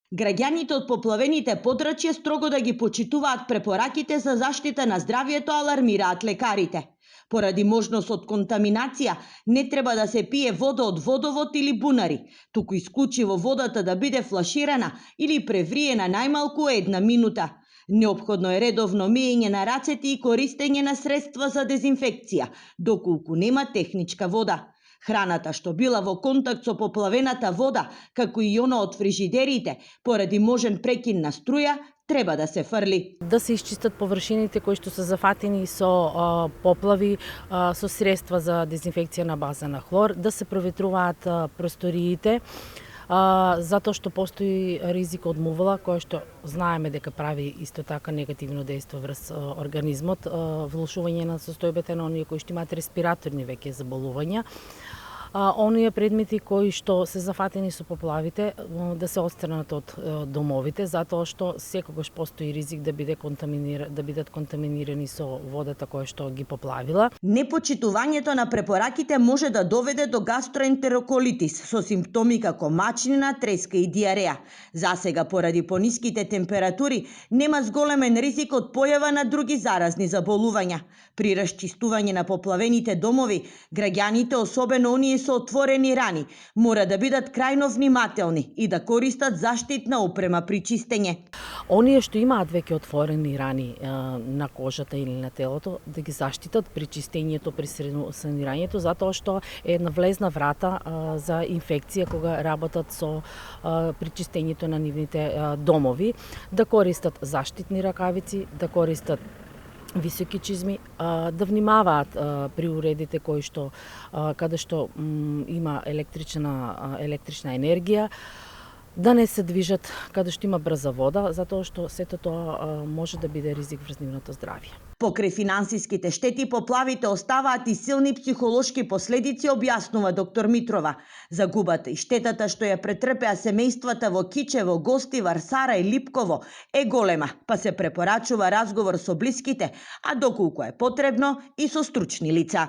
Граѓаните од поплавените подрачја строго да ги почитуваат препораките за заштита на здравјето, алармираат лекарите. Поради можност од контаминација, не треба да се пие вода од водовод или бунари, туку исклучиво водата да биде флаширана или превриена најмалку 1 минута. Неопходно е редовно миење на рацете и користење на средства за дезинфекција, доколку нема техничка вода. Храната што била во контакт со поплавената вода, како и она од фрижидерите, поради можен прекин на струја, треба да се фрли. Да се исчистат површините кои што се зафатени со поплави со средства за дезинфекција на база на хлор, да се проветруваат просториите, затоа што постои ризик од мувала, која што знаеме дека прави исто така негативно дејство врз организмот, влошување на состојбата на оние кои што имаат респираторни веќе заболувања. Оние предмети кои што се зафатени со поплавите да се отстранат од домовите, затоа што секогаш постои ризик да бидат контаминирани со водата која што ги поплавила. Непочитувањето на препораките може да доведе до гастроентероколитис со симптоми како мачнина, треска и диареја. Засега, поради пониските температури, нема зголемен ризик од појава на други заразни заболувања. При расчистување на поплавените домови, граѓаните, особено оние со отворени рани, мора да бидат крајно внимателни и да користат заштитна опрема при чистење. Оние што имаат веќе отворени рани на кожата или на телото, да ги заштитат при чистењето, при санирањето, затоа што е една влезна врата за инфекција кога работат со при чистењето на нивните домови, да користат заштитни ракавици, да користат високи чизми, да внимаваат при уредите кои што каде што има електрична енергија, да не се движат каде што има брза вода, затоа што сето тоа може да биде ризик врз нивното здравје. Покрај финансиските штети, поплавите оставаат и силни психолошки последици, објаснува доктор Митрова. Загубата и штетата што ја претрпеа семејствата во Кичево, Гостивар, Сара и Липково е голема, па се препорачува разговор со блиските, а доколку е потребно и со стручни лица.